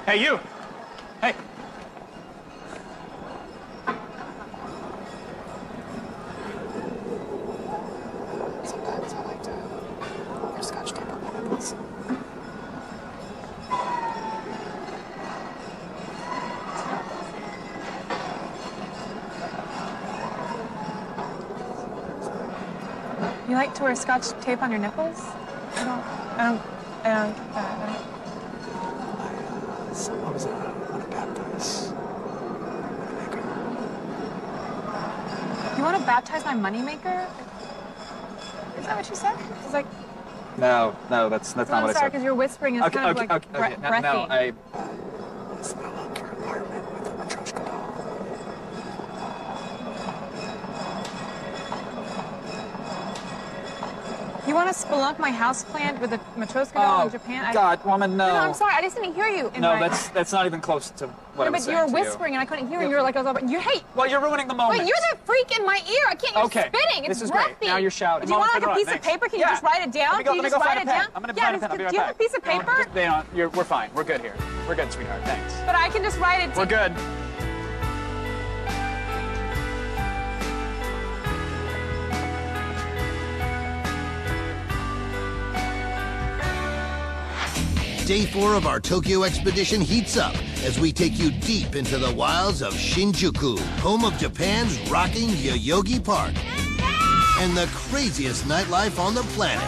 Hey, you! Hey! Sometimes I like to wear Scotch tape on my nipples. You like to wear Scotch tape on your nipples? I don't get that. I was want to baptize Moneymaker. You want to baptize my moneymaker? Is that what you said? It's like, No, that's not well, what I'm sorry, I because said. your whispering is kind of like breathy. No, I... Spelunk your apartment with a Matryoshka doll. You want to spelunk my houseplant with a Matryoshka doll in Japan? God, woman, no. No, I'm sorry. I just didn't hear you. No, that's not even close to what I was but saying you were to whispering, and I couldn't hear you. You were like, you hate. Well, you're ruining the moment. Wait, you're the freak in my ear. I can't. You're spitting. It's this is breathy. great. Now you're shouting. Do you want like a Mom, piece of thanks. paper? Can you just write it down? Can you just write it down? I'm gonna yeah, find a pen. I'll be right do you have a back. piece of paper? We're fine. We're good here. We're good, sweetheart. Thanks. But I can just write it. We're good. Day 4 of our Tokyo expedition heats up as we take you deep into the wilds of Shinjuku, home of Japan's rocking Yoyogi Park and the craziest nightlife on the planet.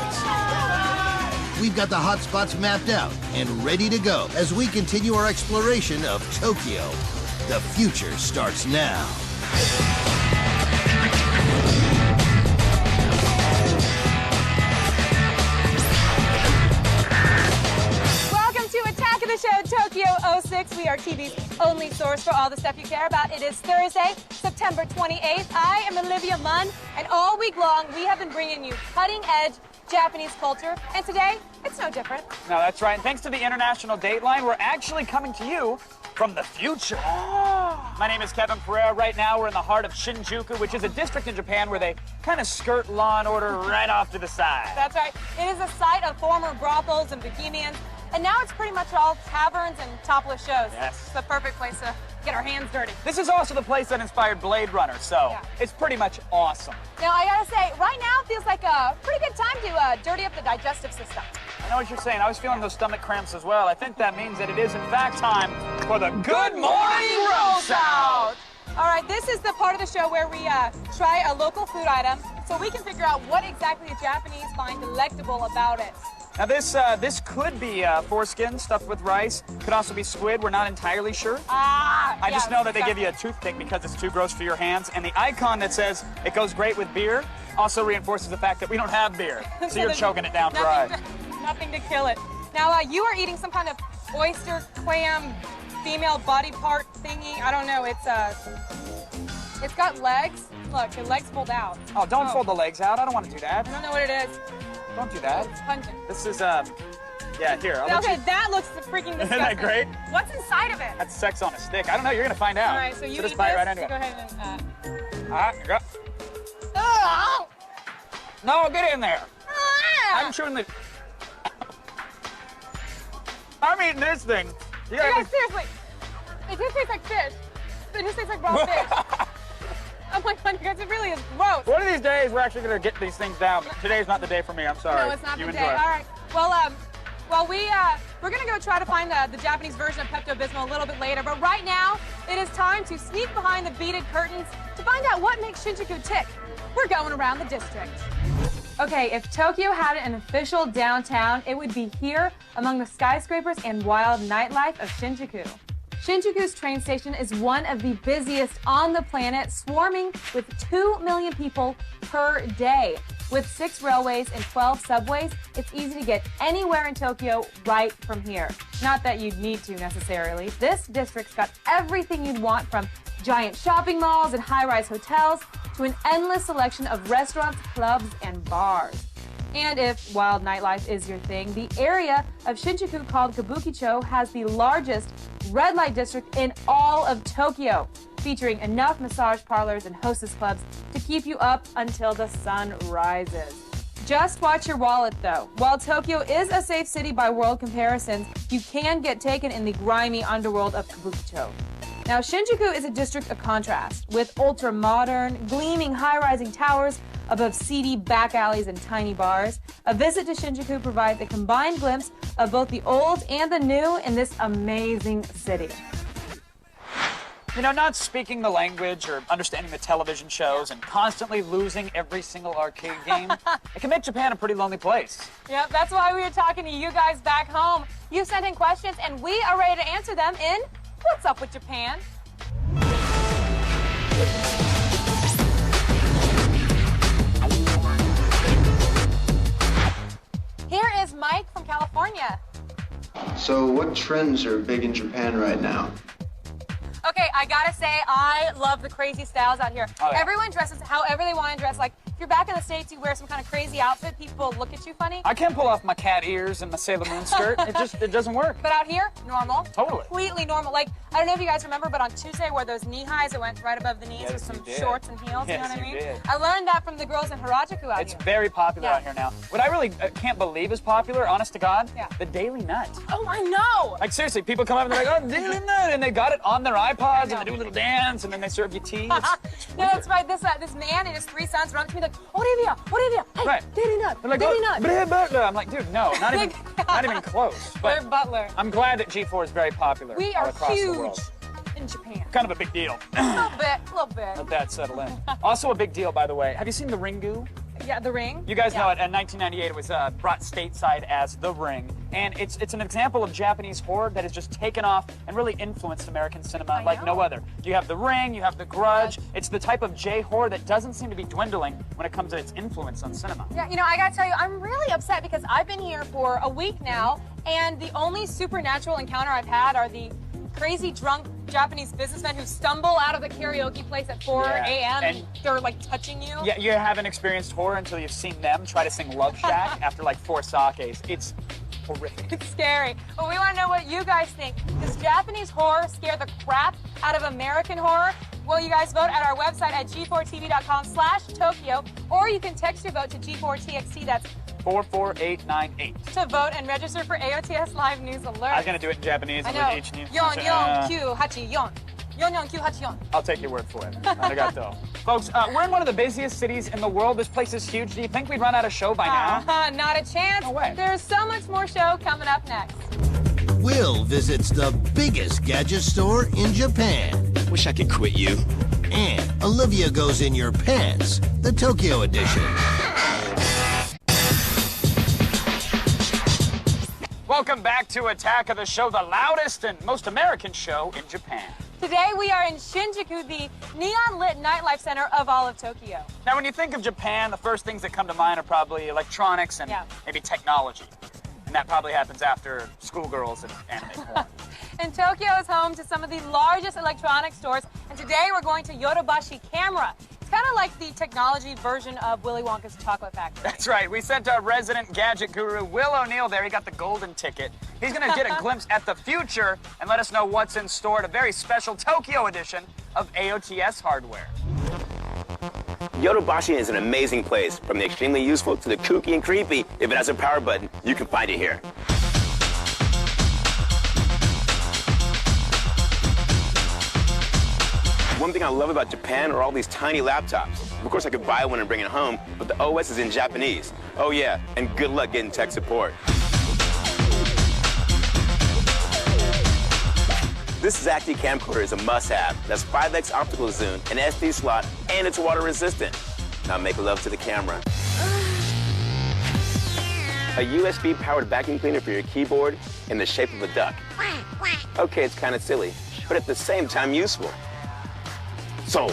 We've got the hot spots mapped out and ready to go as we continue our exploration of Tokyo. The future starts now. Tokyo 06. We are TV's only source for all the stuff you care about. It is Thursday, September 28th. I am Olivia Munn, and all week long we have been bringing you cutting-edge Japanese culture, and today it's no different. No, that's right. And thanks to the International Dateline, we're actually coming to you from the future. My name is Kevin Pereira. Right now we're in the heart of Shinjuku, which is a district in Japan where they kind of skirt law and order right off to the side. That's right. It is a site of former brothels and bohemians. And now it's pretty much all taverns and topless shows. Yes. It's the perfect place to get our hands dirty. This is also the place that inspired Blade Runner, so it's pretty much awesome. Now, I gotta say, right now it feels like a pretty good time to dirty up the digestive system. I know what you're saying. I was feeling those stomach cramps as well. I think that means that it is, in fact, time for the Good Morning Roast Out! All right, this is the part of the show where we try a local food item so we can figure out what exactly the Japanese find delectable about it. Now this could be foreskin stuffed with rice. Could also be squid. We're not entirely sure. I just know that they give you a toothpick because it's too gross for your hands. And the icon that says it goes great with beer also reinforces the fact that we don't have beer. So you're choking it down dry. Nothing to kill it. Now you are eating some kind of oyster clam female body part thingy. I don't know. It's got legs. Look, the legs fold out. Oh, don't fold the legs out. I don't want to do that. I don't know what it is. Don't do that. It's pungent. This is, yeah, here. Okay, that looks freaking disgusting. Isn't that great? What's inside of it? That's sex on a stick. I don't know. You're going to find out. All right, so you just eat bite this. right into So it. go ahead and... All right, go. Oh! No, get in there. I'm chewing the... I'm eating this thing. You guys, seriously. It just tastes like fish. It just tastes like raw fish. Oh my God, you guys, it really is gross. One of these days, we're actually going to get these things down. Today's not the day for me. I'm sorry. No, it's not you the day. enjoy it. All right. Well, we're going to go try to find the Japanese version of Pepto-Bismol a little bit later. But right now, it is time to sneak behind the beaded curtains to find out what makes Shinjuku tick. We're going around the district. Okay, if Tokyo had an official downtown, it would be here among the skyscrapers and wild nightlife of Shinjuku. Shinjuku's train station is one of the busiest on the planet, swarming with 2 million people per day. With 6 railways and 12 subways, it's easy to get anywhere in Tokyo right from here. Not that you'd need to necessarily. This district's got everything you'd want, from giant shopping malls and high-rise hotels to an endless selection of restaurants, clubs, and bars. And if wild nightlife is your thing, the area of Shinjuku called Kabukicho has the largest red light district in all of Tokyo, featuring enough massage parlors and hostess clubs to keep you up until the sun rises. Just watch your wallet, though. While Tokyo is a safe city by world comparisons, you can get taken in the grimy underworld of Kabukicho. Now, Shinjuku is a district of contrast, with ultra-modern, gleaming high-rising towers above seedy back alleys and tiny bars. A visit to Shinjuku provides a combined glimpse of both the old and the new in this amazing city. You know, not speaking the language or understanding the television shows and constantly losing every single arcade game, it can make Japan a pretty lonely place. Yep, that's why we were talking to you guys back home. You sent in questions, and we are ready to answer them in What's Up with Japan? Here is Mike from California. So what trends are big in Japan right now? Okay, I gotta say, I love the crazy styles out here. Oh, yeah. Everyone dresses however they want to dress. Like, if you're back in the States, you wear some kind of crazy outfit, people look at you funny. I can't pull off my cat ears and my Sailor Moon skirt. It doesn't work. But out here, normal. Totally. Completely normal. Like, I don't know if you guys remember, but on Tuesday, where those knee highs that went right above the knees with Yes, some you did. shorts and heels, you know Yes, what I you mean? did. I learned that from the girls in Harajuku out It's here. very popular Yeah. out here now. What I really can't believe is popular, honest to God, Yeah. the Daily Nut. Oh, I know! Like, seriously, people come up and they're like, oh, Daily Nut, and they got it on their iPods, and they do a little dance, and then they serve you tea. It's No, that's right. This man and his 3 sons run to me like, Olivia, hey, Right. Daily Nut, They're like, Daily oh, Nut. Brad Butler. I'm like, dude, no, not even close. Blair But Butler. I'm glad that G4 is very popular We all are across the huge world. in Japan. Kind of a big deal. A little bit. Let that settle in. Also a big deal, by the way. Have you seen The Ringu? Yeah, The Ring. You guys Yeah. know it. In 1998, it was brought stateside as The Ring, and it's an example of Japanese horror that has just taken off and really influenced American cinema like no know. other. You have The Ring, you have The Grudge. It's the type of J-horror that doesn't seem to be dwindling when it comes to its influence on cinema. Yeah, you know, I gotta tell you, I'm really upset because I've been here for a week now, and the only supernatural encounter I've had are the crazy drunk Japanese businessmen who stumble out of the karaoke place at 4 Yeah, a.m. and and- they're like touching you. Yeah, you haven't experienced horror until you've seen them try to sing Love Shack after like 4 sakes. It's horrific. It's scary. But we want to know what you guys think. Does Japanese horror scare the crap out of American horror? Well, you guys vote at our website at g4tv.com/Tokyo, or you can text your vote to G4TXT. That's 44898. to vote and register for AOTS Live News Alert. I was gonna do it in Japanese. I and know. each news. 44984. 44984. I'll take your word for it. Arigato. Folks, we're in one of the busiest cities in the world. This place is huge. Do you think we'd run out of show by now? Not a chance. No way. There's so much more show coming up next. Will visits the biggest gadget store in Japan. Wish I could quit you. And Olivia goes in your pants, the Tokyo edition. Welcome back to Attack of the Show, the loudest and most American show in Japan. Today we are in Shinjuku, the neon-lit nightlife center of all of Tokyo. Now, when you think of Japan, the first things that come to mind are probably electronics and Yeah. maybe technology. And that probably happens after schoolgirls and anime porn. And Tokyo is home to some of the largest electronic stores, and today we're going to Yodobashi Camera. It's kind of like the technology version of Willy Wonka's Chocolate Factory. That's right. We sent our resident gadget guru, Will O'Neill, there. He got the golden ticket. He's going to get a glimpse at the future and let us know what's in store at a very special Tokyo edition of AOTS hardware. Yodobashi is an amazing place. From the extremely useful to the kooky and creepy, if it has a power button, you can find it here. One thing I love about Japan are all these tiny laptops. Of course, I could buy one and bring it home, but the OS is in Japanese. Oh yeah, and good luck getting tech support. This Zacti camcorder is a must-have. That's 5x optical zoom, an SD slot, and it's water resistant. Now make love to the camera. A USB-powered vacuum cleaner for your keyboard in the shape of a duck. Okay, it's kind of silly, but at the same time useful. Sold.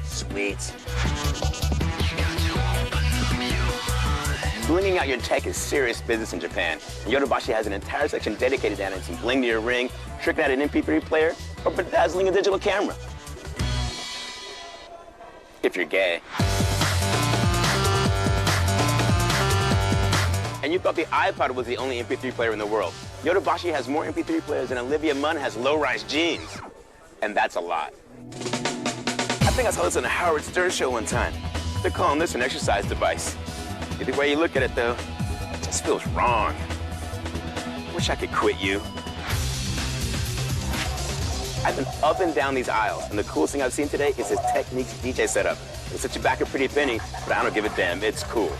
Sweet. Blinging out your tech is serious business in Japan. And Yodobashi has an entire section dedicated to adding some bling to your ring, tricking out an MP3 player, or bedazzling a digital camera. If you're gay. And you thought the iPod was the only MP3 player in the world. Yodobashi has more MP3 players than Olivia Munn has low-rise jeans. And that's a lot. At think I saw this on the Howard Stern show one time. They're calling this an exercise device. Either way you look at it, though, it just feels wrong. Wish I could quit you. I've been up and down these aisles, and the coolest thing I've seen today is his Techniques DJ setup. It's such a back a pretty penny, but I don't give a damn. It's cool.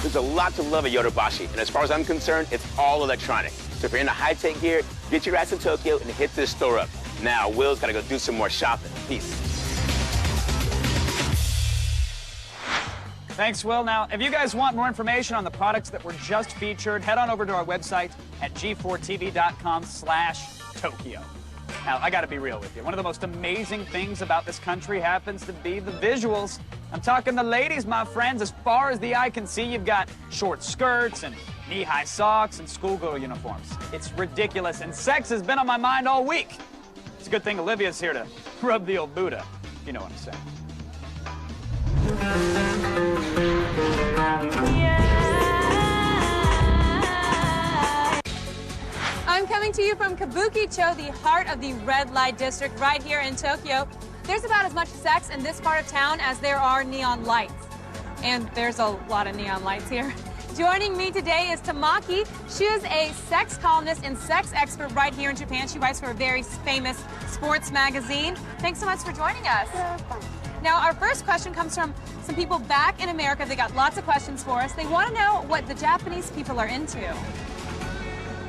There's a lot to love at Yodobashi, and as far as I'm concerned, it's all electronic. So if you're into high-tech gear, get your ass to Tokyo and hit this store up. Now, Will's gotta go do some more shopping. Peace. Thanks, Will. Now, if you guys want more information on the products that were just featured, head on over to our website at g4tv.com/Tokyo. Now, I gotta be real with you. One of the most amazing things about this country happens to be the visuals. I'm talking the ladies, my friends. As far as the eye can see, you've got short skirts and knee-high socks and schoolgirl uniforms. It's ridiculous, and sex has been on my mind all week. It's a good thing Olivia's here to rub the old Buddha, if you know what I'm saying. I'm coming to you from Kabukicho, the heart of the red light district right here in Tokyo. There's about as much sex in this part of town as there are neon lights. And there's a lot of neon lights here. Joining me today is Tamaki. She is a sex columnist and sex expert right here in Japan. She writes for a very famous sports magazine. Thanks so much for joining us. Now, our first question comes from some people back in America. They got lots of questions for us. They want to know what the Japanese people are into.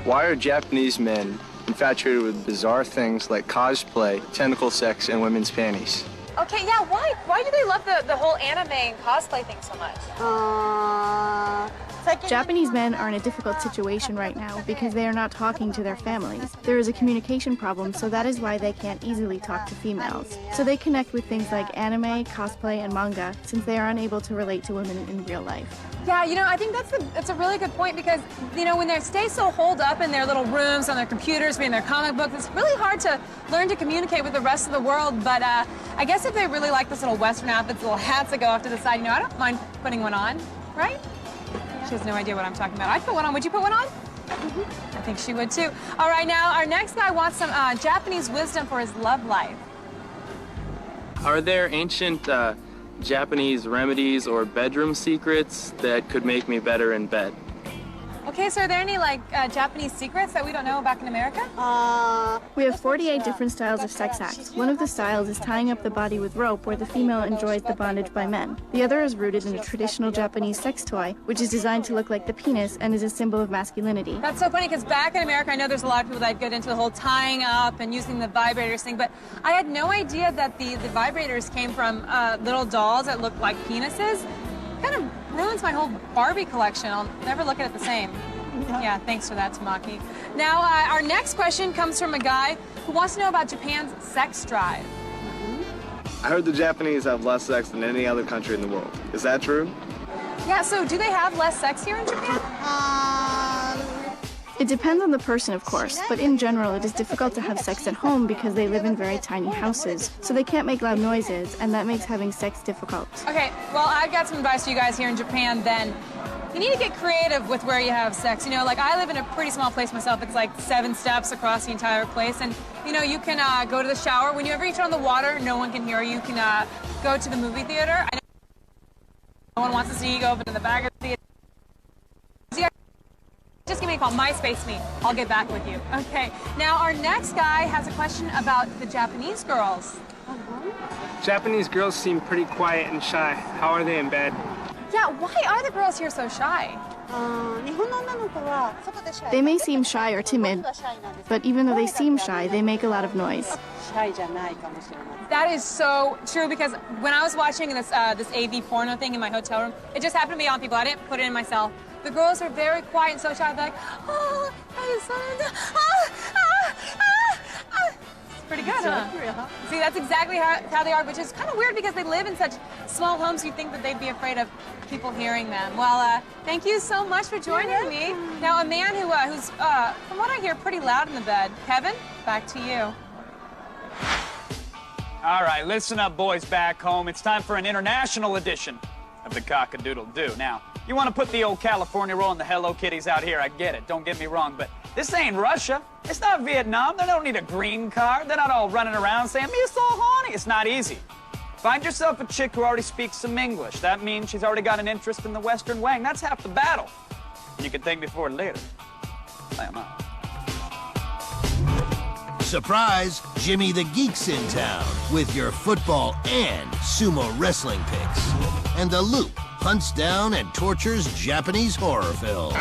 Why are Japanese men infatuated with bizarre things like cosplay, tentacle sex, and women's panties? Okay, yeah, why? Why do they love the whole anime and cosplay thing so much? Japanese men are in a difficult situation right now because they are not talking to their families. There is a communication problem, so that is why they can't easily talk to females. So they connect with things like anime, cosplay, and manga, since they are unable to relate to women in real life. Yeah, you know, I think that's a really good point because, you know, when they stay so holed up in their little rooms, on their computers, reading their comic books, it's really hard to learn to communicate with the rest of the world. But I guess if they really like this little Western outfits, little hats that go off to the side, you know, I don't mind putting one on, right? She has no idea what I'm talking about. I'd put one on. Would you put one on? Mm-hmm. I think she would too. All right, now our next guy wants some Japanese wisdom for his love life. Are there ancient Japanese remedies or bedroom secrets that could make me better in bed? Okay, so are there any like Japanese secrets that we don't know back in America? We have 48 different styles of sex acts. One of the styles is tying up the body with rope, where the female enjoys the bondage by men. The other is rooted in a traditional Japanese sex toy, which is designed to look like the penis and is a symbol of masculinity. That's so funny because back in America, I know there's a lot of people that get into the whole tying up and using the vibrators thing, but I had no idea that the vibrators came from little dolls that look like penises. Kind of ruins my whole Barbie collection. I'll never look at it the same. Yeah, thanks for that, Tamaki. Now, our next question comes from a guy who wants to know about Japan's sex drive. I heard the Japanese have less sex than any other country in the world. Is that true? Yeah, so do they have less sex here in Japan? It depends on the person, of course, but in general, it is difficult to have sex at home because they live in very tiny houses, so they can't make loud noises, and that makes having sex difficult. Okay, well, I've got some advice for you guys here in Japan, then. You need to get creative with where you have sex. You know, like I live in a pretty small place myself. It's like 7 steps across the entire place, and you know, you can go to the shower. Whenever you turn on the water, no one can hear you. You can go to the movie theater. I know no one wants to see you go over to the back of the theater. Just give me a call, MySpace me. I'll get back with you. Okay, now our next guy has a question about the Japanese girls. Japanese girls seem pretty quiet and shy. How are they in bed? Yeah, why are the girls here so shy? They may seem shy or timid, but even though they seem shy, they make a lot of noise. That is so true because when I was watching this AV porno thing in my hotel room, it just happened to be on people. I didn't put it in myself. The girls are very quiet and so shy. They're like, oh, it's pretty good, huh? See, that's exactly how they are, which is kind of weird because they live in such small homes. You'd think that they'd be afraid of people hearing them. Well, thank you so much for joining me. Now, a man who's, from what I hear, pretty loud in the bed. Kevin, back to you. All right, listen up, boys back home. It's time for an international edition of the Cock-a-Doodle-Doo. Now, you want to put the old California roll and the Hello Kitties out here, I get it. Don't get me wrong, but This ain't Russia. It's not Vietnam. They don't need a green card. They're not all running around saying, me so horny. It's not easy. Find yourself a chick who already speaks some English. That means she's already got an interest in the Western Wang. That's half the battle. You can thank me for it later. I am out. Surprise, Jimmy the Geek's in town with your football and sumo wrestling picks. And the Loop hunts down and tortures Japanese horror films.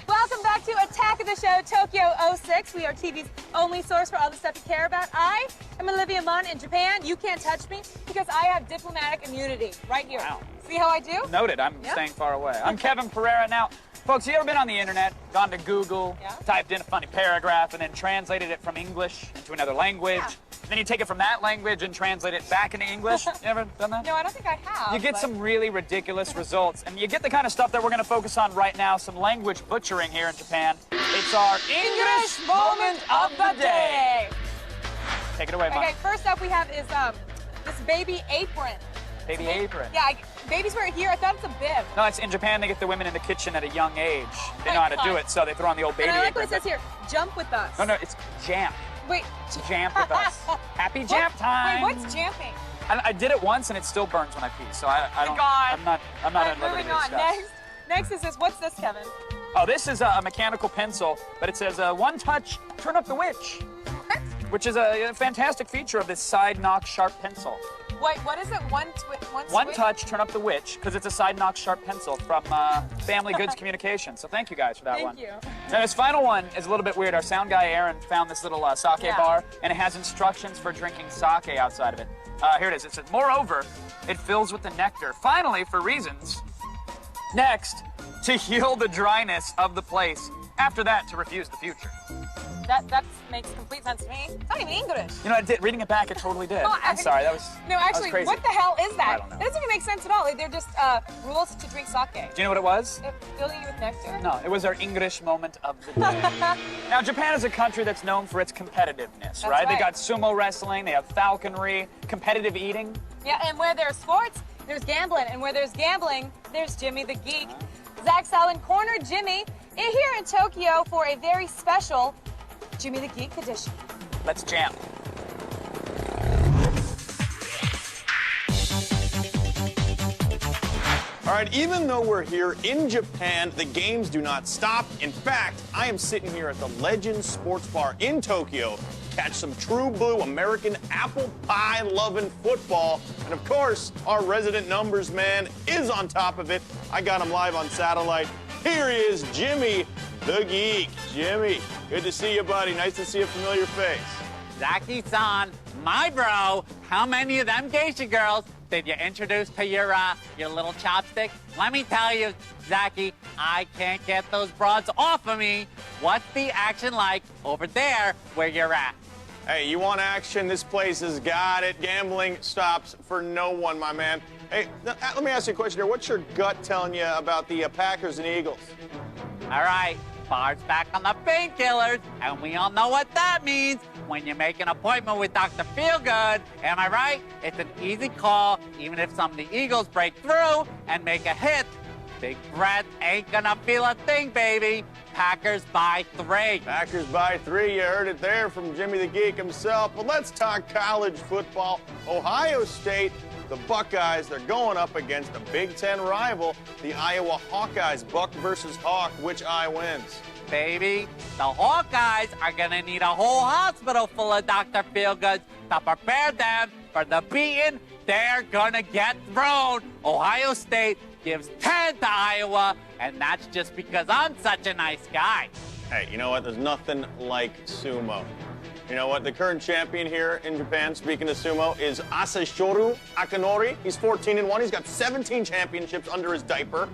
Welcome back to Attack of the Show Tokyo 06. We are TV's only source for all the stuff you care about. I am Olivia Munn in Japan. You can't touch me because I have diplomatic immunity right here. Wow. See how I do? Noted. I'm staying far away. I'm Kevin Pereira. Now, folks, you ever been on the internet, gone to Google, typed in a funny paragraph, and then translated it from English into another language? Yeah. Then you take it from that language and translate it back into English. You ever done that? No, I don't think I have. You get some really ridiculous results, and you get the kind of stuff that we're going to focus on right now, some language butchering here in Japan. It's our English moment of the day. Take it away, Mom. Okay, first up we have is this baby apron. Baby apron. Yeah, babies wear it here. I thought it's a bib. No, it's in Japan. They get the women in the kitchen at a young age. They know how to do it, so they throw on the old baby apron. And I like apron. what it says here. Jump with us. No, it's jamp. Wait. Jamp with us. Happy jamp time. Wait, what's jamping? I did it once, and it still burns when I pee. So I don't. I'm not at liberty to discuss. Next is this. What's this, Kevin? Oh, this is a mechanical pencil, but it says one touch, turn up the witch. Which is a fantastic feature of this side knock sharp pencil. Wait, what is it? One touch, turn up the witch, because it's a side knock sharp pencil from Family Goods Communications. So thank you guys for that one. Thank you. Now this final one is a little bit weird. Our sound guy Aaron found this little sake bar, and it has instructions for drinking sake outside of it. Here it is. It says, moreover, it fills with the nectar. Finally, for reasons. Next, to heal the dryness of the place. After that, to refuse the future. That makes complete sense to me. It's not even English. You know, reading it back, it totally did. Well, I'm sorry, that was No, actually, crazy. what the hell is that? I don't know. That doesn't even make sense at all. They're just rules to drink sake. Do you know what it was? Filling you with nectar? No, it was our English moment of the day. Now, Japan is a country that's known for its competitiveness, right? They got sumo wrestling, they have falconry, competitive eating. Yeah, and where there's sports, there's gambling. And where there's gambling, there's Jimmy the Geek. Zach Salvin cornered Jimmy here in Tokyo for a very special Jimmy the Geek edition. Let's jam. All right, even though we're here in Japan, the games do not stop. In fact, I am sitting here at the Legends Sports Bar in Tokyo to catch some true blue American apple pie loving football. And of course, our resident numbers man is on top of it. I got him live on satellite. Here he is, Jimmy the Geek. Jimmy, good to see you, buddy. Nice to see a familiar face. Zaki-san, my bro, how many of them geisha girls did you introduce to your little chopstick? Let me tell you, Zaki, I can't get those broads off of me. What's the action like over there where you're at? Hey, you want action? This place has got it. Gambling stops for no one, my man. Hey, let me ask you a question here. What's your gut telling you about the Packers and Eagles? All right, Bart's back on the painkillers, and we all know what that means when you make an appointment with Dr. Feelgood. Am I right? It's an easy call, even if some of the Eagles break through and make a hit. Big Brett ain't gonna feel a thing, baby. Packers by 3. Packers by 3. You heard it there from Jimmy the Geek himself. But let's talk college football. Ohio State, the Buckeyes, they're going up against a Big Ten rival, the Iowa Hawkeyes. Buck versus Hawk. Which eye wins? Baby, the Hawkeyes are gonna need a whole hospital full of Dr. Feelgoods to prepare them for the beating they're gonna get thrown. Ohio State gives 10 to Iowa, and that's just because I'm such a nice guy. Hey, you know what? There's nothing like sumo. You know what? The current champion here in Japan, speaking of sumo, is Asashiro Akinori. He's 14-1. He's got 17 championships under his diaper.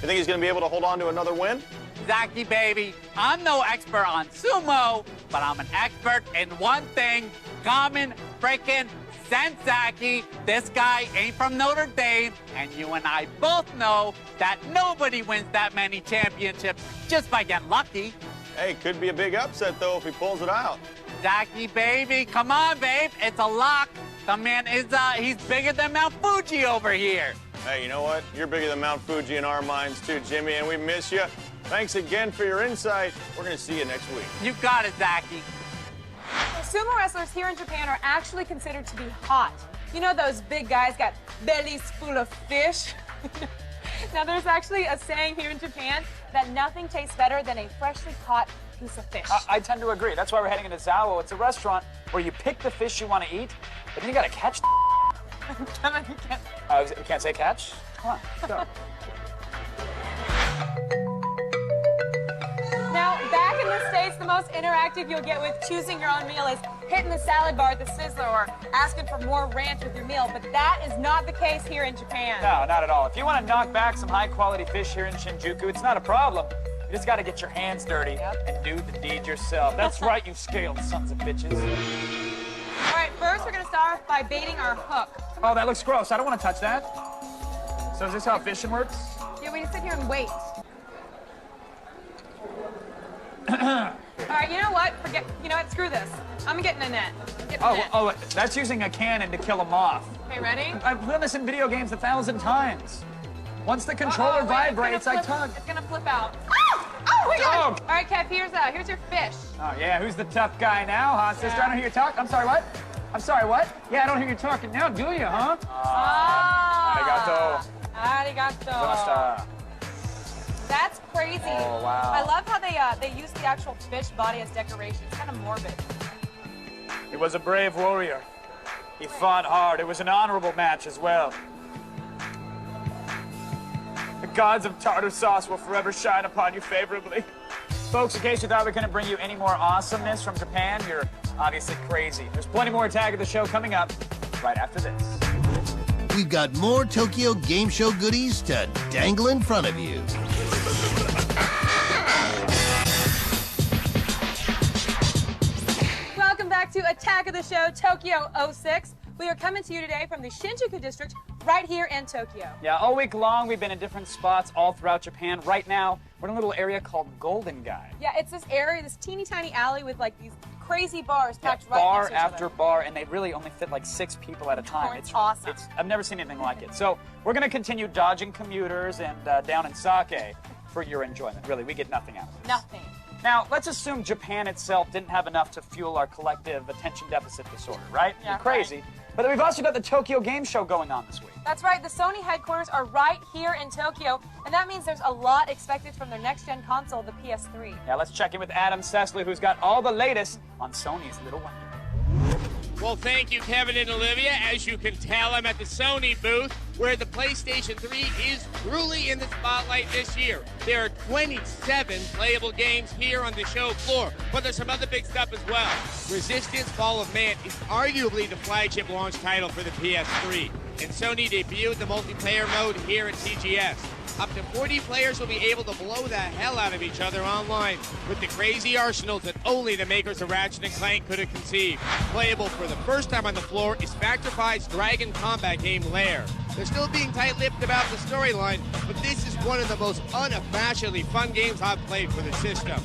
You think he's going to be able to hold on to another win? Zaki, baby, I'm no expert on sumo, but I'm an expert in one thing: common freaking sense, Zaki. This guy ain't from Notre Dame, and you and I both know that nobody wins that many championships just by getting lucky. Hey, could be a big upset, though, if he pulls it out. Zaki, baby, come on, babe. It's a lock. The man is, he's bigger than Mount Fuji over here. Hey, you know what? You're bigger than Mount Fuji in our minds too, Jimmy, and we miss you. Thanks again for your insight. We're going to see you next week. You got it, Zachy. Sumo wrestlers here in Japan are actually considered to be hot. You know those big guys got bellies full of fish? Now, there's actually a saying here in Japan that nothing tastes better than a freshly caught piece of fish. I tend to agree. That's why we're heading into Zawo. It's a restaurant where you pick the fish you want to eat, but then you got to catch the you can't say catch? Come on, let's go. Now, back in the States, the most interactive you'll get with choosing your own meal is hitting the salad bar at the Sizzler or asking for more ranch with your meal, but that is not the case here in Japan. No, not at all. If you want to knock back some high-quality fish here in Shinjuku, it's not a problem. You just got to get your hands dirty and do the deed yourself. That's right, you scaled sons of bitches. All right, first we're going to start by baiting our hook. Oh, that looks gross. I don't want to touch that. So is this how fishing works? Yeah, we just sit here and wait. All right, you know what? You know what? Screw this. I'm getting a net. Oh, that's using a cannon to kill a moth. Okay, ready? I've done this in video games 1,000 times. Once the controller vibrates, I tug. It's gonna flip out. Oh! Oh, we got it! All right, Kev, here's your fish. Oh, yeah, who's the tough guy now, huh, sister? I don't hear you talk. I'm sorry, what? I'm sorry, what? Yeah, I don't hear you talking now, do you, huh? Arigato. Arigato. That's crazy. Oh, wow. I love how they use the actual fish body as decoration. It's kind of morbid. He was a brave warrior. He fought hard. It was an honorable match as well. The gods of tartar sauce will forever shine upon you favorably. Folks, in case you thought we couldn't bring you any more awesomeness from Japan, you're obviously crazy. There's plenty more Attack of the Show coming up right after this. We've got more Tokyo Game Show goodies to dangle in front of you. Welcome back to Attack of the Show Tokyo 06. We are coming to you today from the Shinjuku district right here in Tokyo. Yeah, all week long we've been in different spots all throughout Japan. Right now, we're in a little area called Golden Gai. Yeah, it's this area, this teeny tiny alley with like these crazy bars packed right bar next to each after other. bar, and they really only fit like 6 people at a time. Oh, it's awesome. I've never seen anything like it. So we're going to continue dodging commuters and down in Sake for your enjoyment. Really, we get nothing out of this. Nothing. Now, let's assume Japan itself didn't have enough to fuel our collective attention deficit disorder, right? Yeah, You're crazy. right. But then we've also got the Tokyo Game Show going on this week. That's right, the Sony headquarters are right here in Tokyo, and that means there's a lot expected from their next-gen console, the PS3. Yeah, let's check in with Adam Sessler, who's got all the latest on Sony's Little Wonder. Well, thank you, Kevin and Olivia. As you can tell, I'm at the Sony booth, where the PlayStation 3 is truly in the spotlight this year. There are 27 playable games here on the show floor, but there's some other big stuff as well. Resistance Fall of Man is arguably the flagship launch title for the PS3, and Sony debuted the multiplayer mode here at TGS. Up to 40 players will be able to blow the hell out of each other online with the crazy arsenals that only the makers of Ratchet & Clank could have conceived. Playable for the first time on the floor is Factor 5's Dragon combat game Lair. They're still being tight-lipped about the storyline, but this is one of the most unabashedly fun games I've played for the system.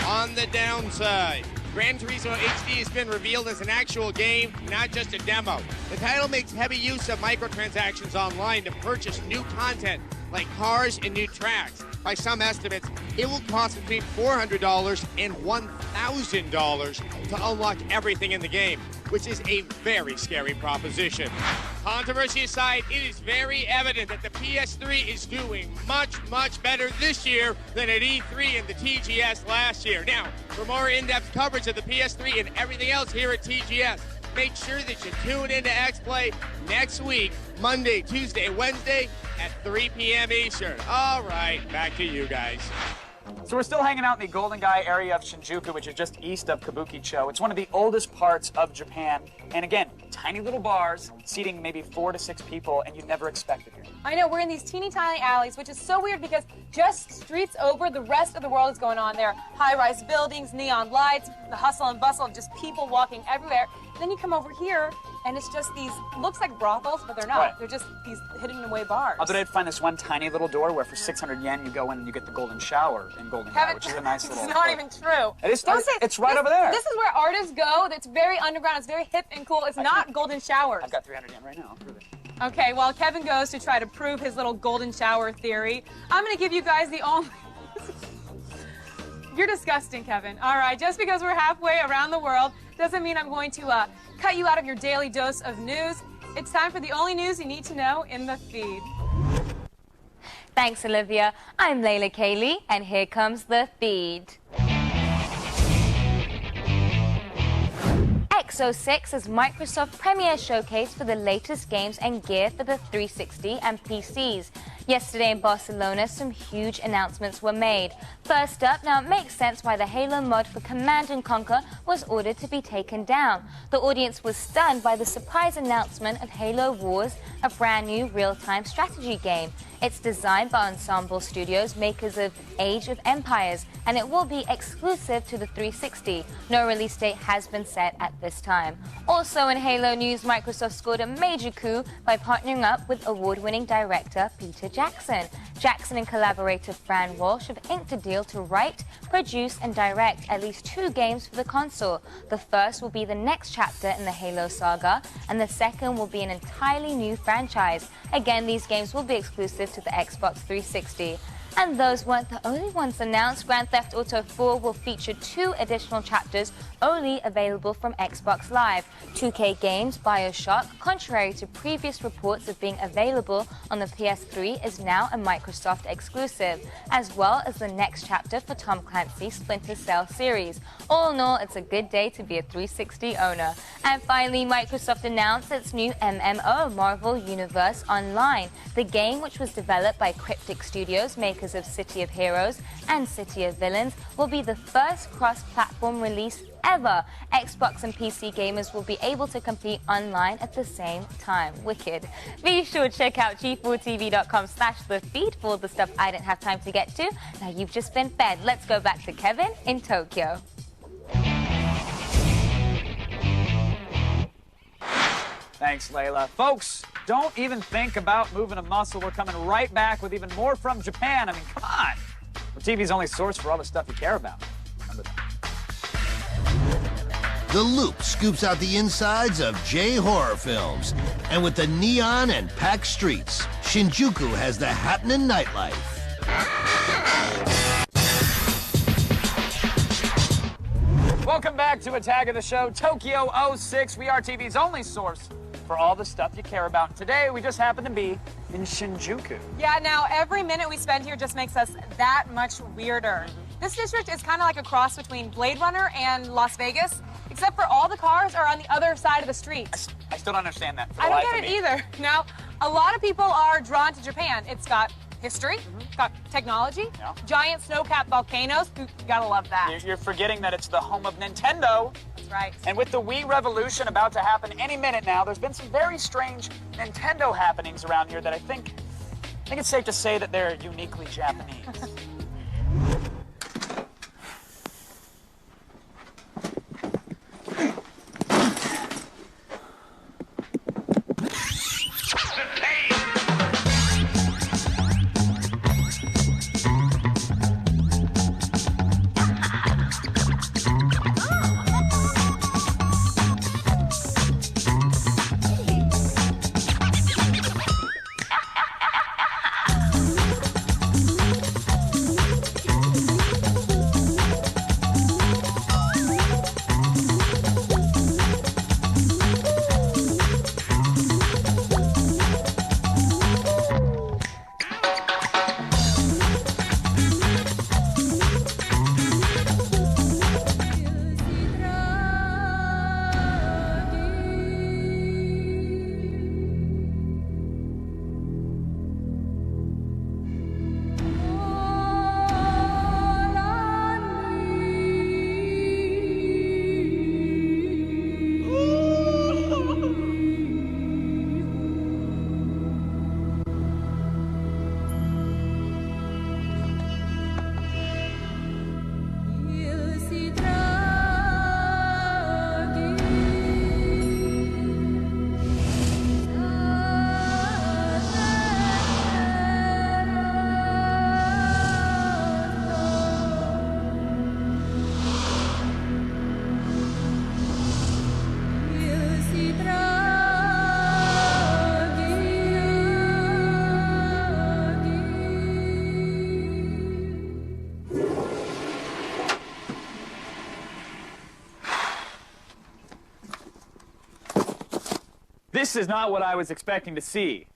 On the downside, Gran Turismo HD has been revealed as an actual game, not just a demo. The title makes heavy use of microtransactions online to purchase new content, like cars and new tracks. By some estimates, it will cost between $400 and $1,000 to unlock everything in the game, which is a very scary proposition. Controversy aside, it is very evident that the PS3 is doing much, much better this year than at E3 and the TGS last year. Now, for more in-depth coverage of the PS3 and everything else here at TGS, make sure that you tune into X-Play next week, Monday, Tuesday, Wednesday at 3 p.m. Eastern. All right, back to you guys. So we're still hanging out in the Golden Gai area of Shinjuku, which is just east of Kabukicho. It's one of the oldest parts of Japan. And again, tiny little bars, seating maybe 4 to 6 people, and you'd never expect it here. I know, we're in these teeny tiny alleys, which is so weird because just streets over, the rest of the world is going on there. High-rise buildings, neon lights, the hustle and bustle of just people walking everywhere. And then you come over here, and it's just these, looks like brothels, but they're not. Right. They're just these hidden away bars. Although I'd find this one tiny little door where for 600 yen you go in and you get the golden shower in Golden Gai, which is a nice little... It's not even true. It is. It's right over there. This is where artists go. That's very underground. It's very hip and cool. It's not golden showers. I've got 300 yen right now. I'll prove it. Okay, while Kevin goes to try to prove his little golden shower theory, I'm going to give you guys the only... You're disgusting, Kevin. All right, just because we're halfway around the world doesn't mean I'm going to cut you out of your daily dose of news. It's time for the only news you need to know in the feed. Thanks, Olivia. I'm Layla Kaylee, and here comes the feed. X06 is Microsoft Premiere Showcase for the latest games and gear for the 360 and PCs. Yesterday in Barcelona, some huge announcements were made. First up, now it makes sense why the Halo mod for Command & Conquer was ordered to be taken down. The audience was stunned by the surprise announcement of Halo Wars, a brand new real-time strategy game. It's designed by Ensemble Studios, makers of Age of Empires, and it will be exclusive to the 360. No release date has been set at this time. Also in Halo news, Microsoft scored a major coup by partnering up with award-winning director Peter Jackson. Jackson and collaborator Fran Walsh have inked a deal to write, produce, and direct at least 2 games for the console. The first will be the next chapter in the Halo saga, and the second will be an entirely new franchise. Again, these games will be exclusive to the Xbox 360. And those weren't the only ones announced. Grand Theft Auto 4 will feature 2 additional chapters only available from Xbox Live. 2K Games' BioShock, contrary to previous reports of being available on the PS3, is now a Microsoft exclusive, as well as the next chapter for Tom Clancy's Splinter Cell series. All in all, it's a good day to be a 360 owner. And finally, Microsoft announced its new MMO, Marvel Universe Online. The game, which was developed by Cryptic Studios, makers of City of Heroes and City of Villains, will be the first cross-platform release ever. Xbox and PC gamers will be able to compete online at the same time. Wicked. Be sure to check out G4TV.com/thefeed for all the stuff I didn't have time to get to. Now you've just been fed. Let's go back to Kevin in Tokyo. Thanks, Layla. Folks, don't even think about moving a muscle. We're coming right back with even more from Japan. I mean, come on. We're TV's only source for all the stuff you care about. Remember that. The Loop scoops out the insides of J-horror films. And with the neon and packed streets, Shinjuku has the happening nightlife. Welcome back to a tag of the show, Tokyo 06. We are TV's only source for all the stuff you care about. Today, we just happen to be in Shinjuku. Yeah, now every minute we spend here just makes us that much weirder. This district is kind of like a cross between Blade Runner and Las Vegas, except for all the cars are on the other side of the street. I still don't understand that. I don't get it either. Now, a lot of people are drawn to Japan. It's got history, it's got technology, giant snow-capped volcanoes. You gotta love that. You're forgetting that it's the home of Nintendo. That's right. And with the Wii revolution about to happen any minute now, there's been some very strange Nintendo happenings around here that I think it's safe to say that they're uniquely Japanese. This is not what I was expecting to see.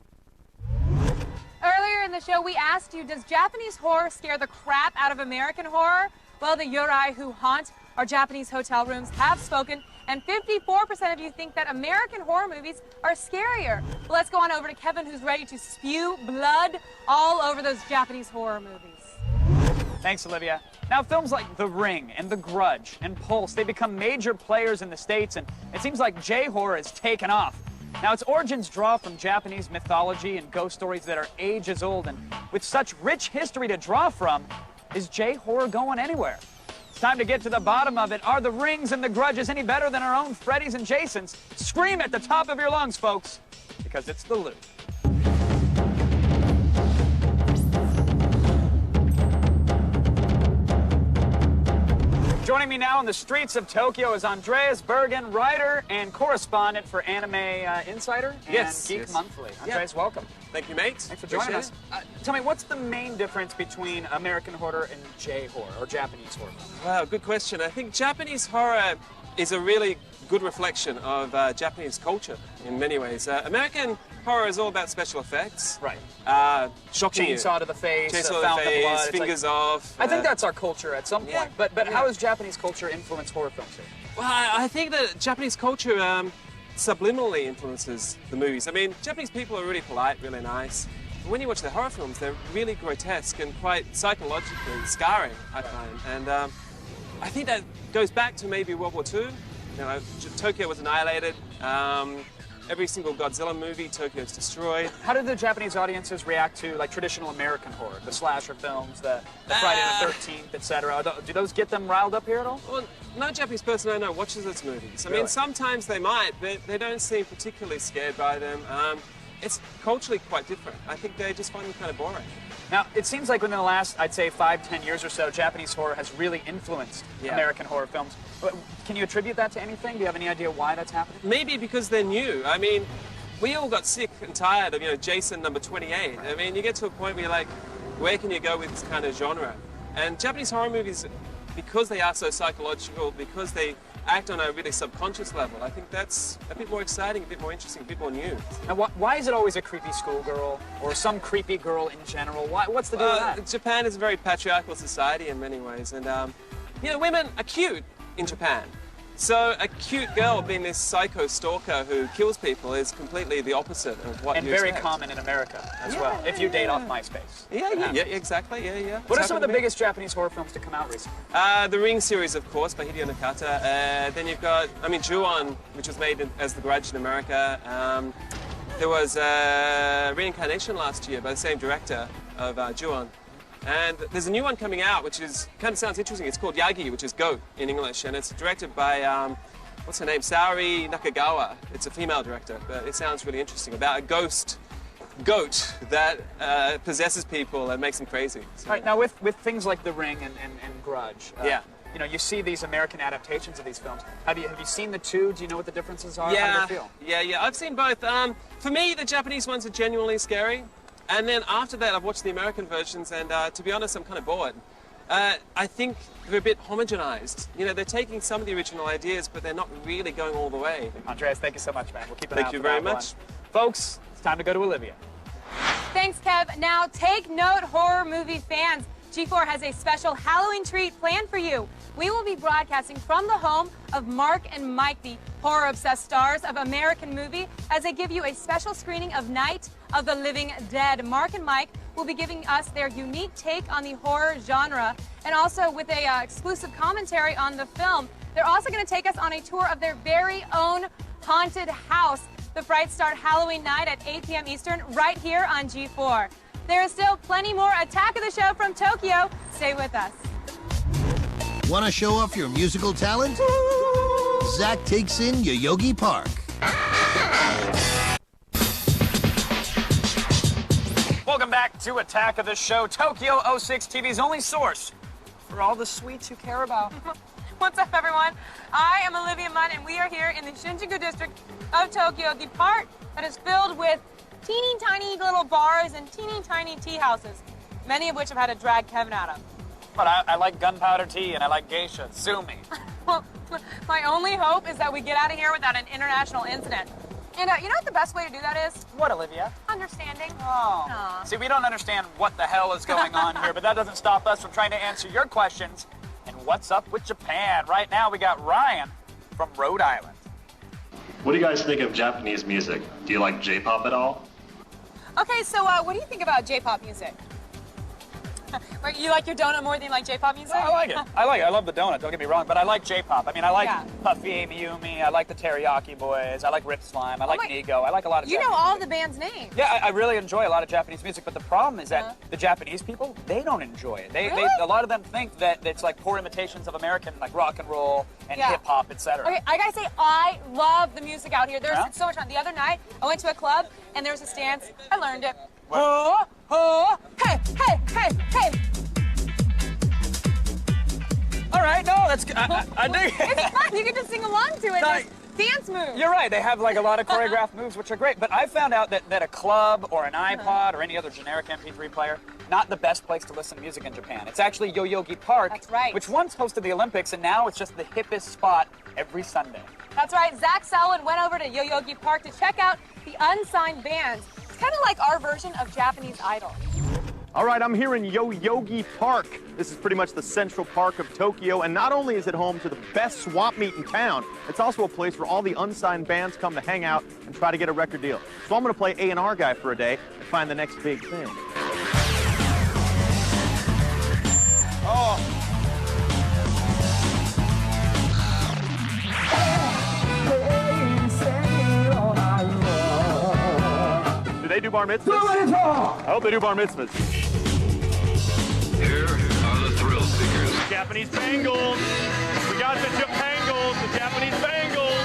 Earlier in the show, we asked you, does Japanese horror scare the crap out of American horror? Well, the Yurei who haunt our Japanese hotel rooms have spoken, and 54% of you think that American horror movies are scarier. Well, let's go on over to Kevin, who's ready to spew blood all over those Japanese horror movies. Thanks, Olivia. Now, films like The Ring and The Grudge and Pulse, they become major players in the States, and it seems like J-horror has taken off. Now, its origins draw from Japanese mythology and ghost stories that are ages old, and with such rich history to draw from, is J-horror going anywhere? It's time to get to the bottom of it. Are The Rings and The Grudges any better than our own Freddy's and Jasons? Scream at the top of your lungs, folks, because it's The Loop. Joining me now on the streets of Tokyo is Andreas Bergen, writer and correspondent for Anime Insider and Geek Monthly. Andreas, welcome. Thank you, mate. Thanks for joining us. Tell me, what's the main difference between American horror and J-horror, or Japanese horror? Wow, good question. I think Japanese horror is a really good reflection of Japanese culture in many ways. American horror is all about special effects. Right. Shocking Chainsaw to the face, Chainsaw to the face, fingers off. I think that's our culture at some point. But how has Japanese culture influenced horror films here? Well, I think that Japanese culture subliminally influences the movies. I mean, Japanese people are really polite, really nice. But when you watch their horror films, they're really grotesque and quite psychologically scarring, I find. And I think that goes back to maybe World War II. You know, Tokyo was annihilated. Every single Godzilla movie, Tokyo's destroyed. How did the Japanese audiences react to like traditional American horror, the slasher films, the Friday the 13th, etc.? Do those get them riled up here at all? Well, no Japanese person I know watches those movies. I mean, sometimes they might, but they don't seem particularly scared by them. It's culturally quite different. I think they just find them kind of boring. Now, it seems like within the last, I'd say, 5-10 years or so, Japanese horror has really influenced American horror films. Can you attribute that to anything? Do you have any idea why that's happening? Maybe because they're new. I mean, we all got sick and tired of, Jason number 28. I mean, you get to a point where you're like, where can you go with this kind of genre? And Japanese horror movies, because they are so psychological, because they act on a really subconscious level, I think that's a bit more exciting, a bit more interesting, a bit more new. Now, why is it always a creepy schoolgirl or some creepy girl in general? What's the deal with that? Japan is a very patriarchal society in many ways, and women are cute in Japan. So a cute girl being this psycho stalker who kills people is completely the opposite of what you expect. And very common in America as well, if you date off MySpace. Yeah, exactly, yeah. What are some of the biggest Japanese horror films to come out recently? The Ring series, of course, by Hideo Nakata. Then you've got, Ju-On, which was made as The Grudge in America. There was Reincarnation last year by the same director of Ju-On. And there's a new one coming out, which kind of sounds interesting. It's called Yagi, which is goat in English, and it's directed by, what's her name, Saori Nakagawa. It's a female director, but it sounds really interesting, about a ghost goat that possesses people and makes them crazy. So. All right, now with things like The Ring and Grudge, you see these American adaptations of these films. Have you seen the two? Do you know what the differences are? How do they feel? Yeah, I've seen both. For me, the Japanese ones are genuinely scary. And then after that, I've watched the American versions, and to be honest, I'm kind of bored. I think they're a bit homogenized. They're taking some of the original ideas, but they're not really going all the way. Andreas, thank you so much, man. We'll keep an eye out for that. Thank you very much. Folks, it's time to go to Olivia. Thanks, Kev. Now, take note, horror movie fans. G4 has a special Halloween treat planned for you. We will be broadcasting from the home of Mark and Mike, the horror-obsessed stars of American Movie, as they give you a special screening of Night of the Living Dead. Mark and Mike will be giving us their unique take on the horror genre, and also with a exclusive commentary on the film. They're also going to take us on a tour of their very own haunted house. The frights start Halloween night at 8 p.m. Eastern, right here on G4. There is still plenty more Attack of the Show from Tokyo. Stay with us. Want to show off your musical talent? Zach takes in Yoyogi Park. Welcome back to Attack of the Show, Tokyo 06 TV's only source for all the sweets you care about. What's up, everyone? I am Olivia Munn, and we are here in the Shinjuku district of Tokyo, the part that is filled with teeny tiny little bars and teeny tiny tea houses, many of which have had to drag Kevin out of. But I like gunpowder tea and I like geisha. Sue me. Well, my only hope is that we get out of here without an international incident. And you know what the best way to do that is? What, Olivia? Understanding. Oh. Aw. See, we don't understand what the hell is going on here, but that doesn't stop us from trying to answer your questions. And what's up with Japan? Right now, we got Ryan from Rhode Island. What do you guys think of Japanese music? Do you like J-pop at all? Okay, so what do you think about J-pop music? Wait, you like your donut more than you like J-pop music? I like it. I like it. I love the donut, don't get me wrong, but I like J-pop. I mean, I like Yeah. Puffy, Miyumi, I like the Teriyaki Boys, I like Rip Slime, I like Nigo, I like a lot of You know Japanese all music. the band's names. Yeah, I really enjoy a lot of Japanese music, but the problem is that the Japanese people, they don't enjoy it. They a lot of them think that it's like poor imitations of American, like rock and roll and Yeah. hip-hop, etc. Okay, I gotta say, I love the music out here. There's Yeah? so much fun. The other night, I went to a club, and there was a stance. I learned it. Oh, oh, hey, hey, hey, hey. All right, no, that's good. I dig it. It's fun. You can just sing along to it. Nice. There's dance moves. You're right. They have like a lot of choreographed moves, which are great. But I found out that a club or an iPod or any other generic MP3 player, not the best place to listen to music in Japan. It's actually Yoyogi Park, That's right. which once hosted the Olympics, and now it's just the hippest spot every Sunday. That's right. Zach Selwyn went over to Yoyogi Park to check out the unsigned bands. It's kind of like our version of Japanese Idol. All right, I'm here in Yoyogi Park. This is pretty much the central park of Tokyo, and not only is it home to the best swap meet in town, it's also a place where all the unsigned bands come to hang out and try to get a record deal. So I'm gonna play A&R guy for a day and find the next big thing. Oh. Do they do bar mitzvahs? I hope they do bar mitzvahs. Here are the thrill seekers. Japanese Bengals. We got the Japangles, the Japanese Bengals.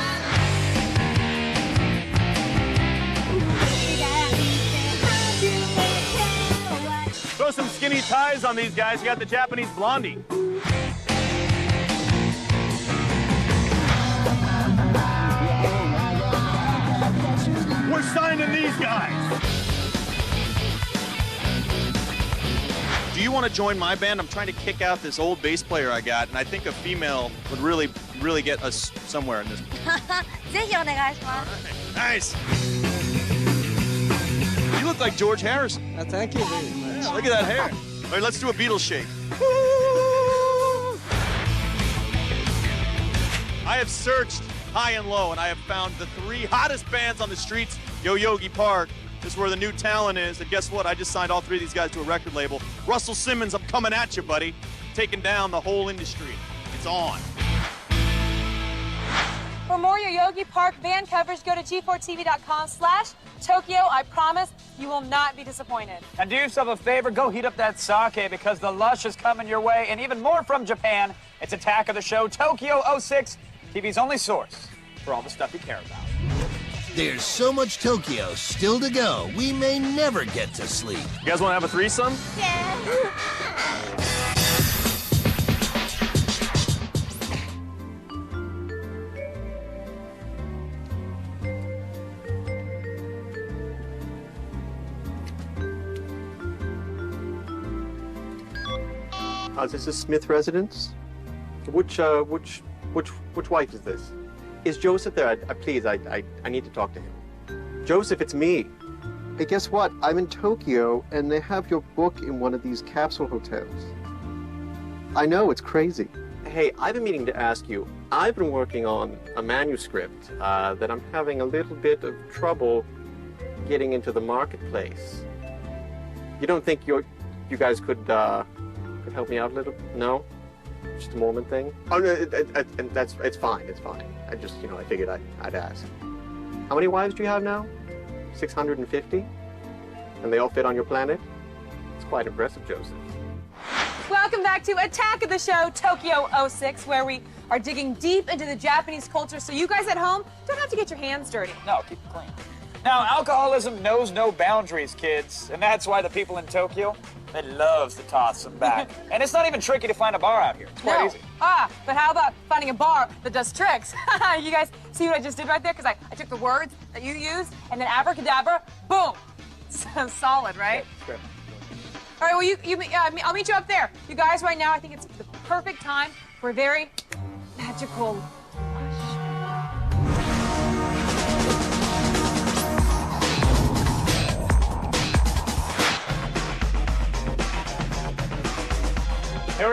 Throw some skinny ties on these guys. You got the Japanese Blondie. We're signing these guys. Do you want to join my band? I'm trying to kick out this old bass player I got, and I think a female would really get us somewhere in this. ぜひお願いします。 Nice. You look like George Harrison. Thank you very much. Yeah, look at that hair. All right, let's do a Beatles shake. I have searched high and low, and I have found the 3 hottest bands on the streets, Yoyogi Park. This is where the new talent is, and guess what? I just signed all 3 of these guys to a record label. Russell Simmons, I'm coming at you, buddy. Taking down the whole industry. It's on. For more Yoyogi Park band coverage, go to g4tv.com/Tokyo. I promise you will not be disappointed. And do yourself a favor, go heat up that sake because the lush is coming your way, and even more from Japan. It's Attack of the Show, Tokyo 06, TV's only source for all the stuff you care about. There's so much Tokyo still to go, we may never get to sleep. You guys want to have a threesome? Yeah. This is Smith Residence. Which wife is this? Is Joseph there? Please, I need to talk to him. Joseph, it's me. Hey, guess what? I'm in Tokyo, and they have your book in one of these capsule hotels. I know, it's crazy. Hey, I've been meaning to ask you. I've been working on a manuscript that I'm having a little bit of trouble getting into the marketplace. You don't think you guys could help me out a little? No? Just a moment thing? Oh, no, it's fine, it's fine. I just, I figured I'd ask. How many wives do you have now? 650? And they all fit on your planet? It's quite impressive, Joseph. Welcome back to Attack of the Show, Tokyo 06, where we are digging deep into the Japanese culture so you guys at home don't have to get your hands dirty. No, keep it clean. Now, alcoholism knows no boundaries, kids, and that's why the people in Tokyo, they loves to toss them back. And it's not even tricky to find a bar out here. It's quite easy. But how about finding a bar that does tricks? You guys see what I just did right there? Because I took the words that you used, and then abracadabra, boom. So solid, right? Sure. All right, well, I'll meet you up there. You guys, right now, I think it's the perfect time for a very magical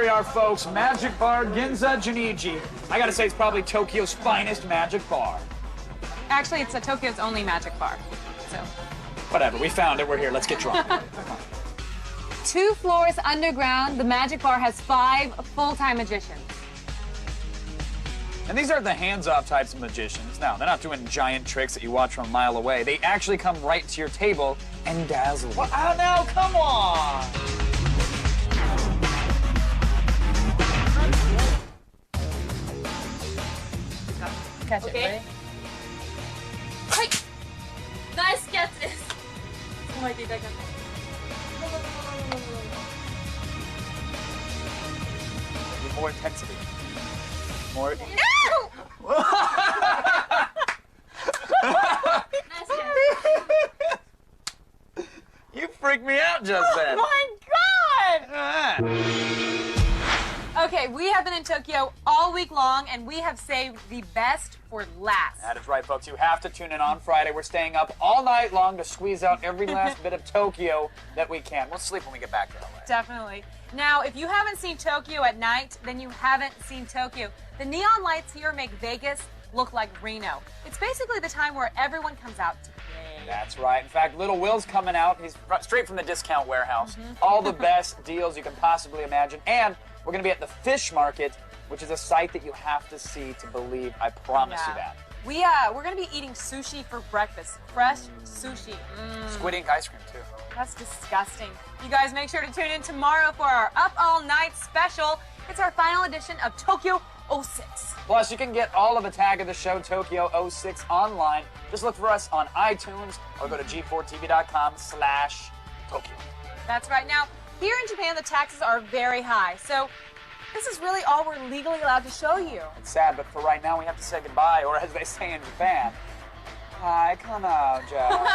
we are, folks. Magic Bar Ginza Juniji. I gotta say, it's probably Tokyo's finest magic bar. Actually, it's Tokyo's only magic bar. So. Whatever, we found it. We're here. Let's get drunk. 2 floors underground, the magic bar has 5 full-time magicians. And these are the hands-off types of magicians. Now, they're not doing giant tricks that you watch from a mile away. They actually come right to your table and dazzle you. Oh, now, come on! Catch it, ready? Nice catches. More intensity. More. No! You freaked me out just then. Oh my God! Okay, we have been in Tokyo all week long, and we have saved the best for last. That is right, folks. You have to tune in on Friday. We're staying up all night long to squeeze out every last bit of Tokyo that we can. We'll sleep when we get back to LA. Definitely. Now, if you haven't seen Tokyo at night, then you haven't seen Tokyo. The neon lights here make Vegas look like Reno. It's basically the time where everyone comes out to play. That's right. In fact, Little Will's coming out. He's straight from the discount warehouse. All the best deals you can possibly imagine. And we're going to be at the Fish Market, which is a sight that you have to see to believe. I promise you that. We're going to be eating sushi for breakfast. Fresh sushi. Squid ink ice cream, too. That's disgusting. You guys make sure to tune in tomorrow for our Up All Night special. It's our final edition of Tokyo 06. Plus, you can get all of Attack of the Show Tokyo 06 online. Just look for us on iTunes or go to g4tv.com/Tokyo. That's right. Now, here in Japan, the taxes are very high. So this is really all we're legally allowed to show you. It's sad, but for right now, we have to say goodbye, or as they say in Japan, hi, come out, Joe.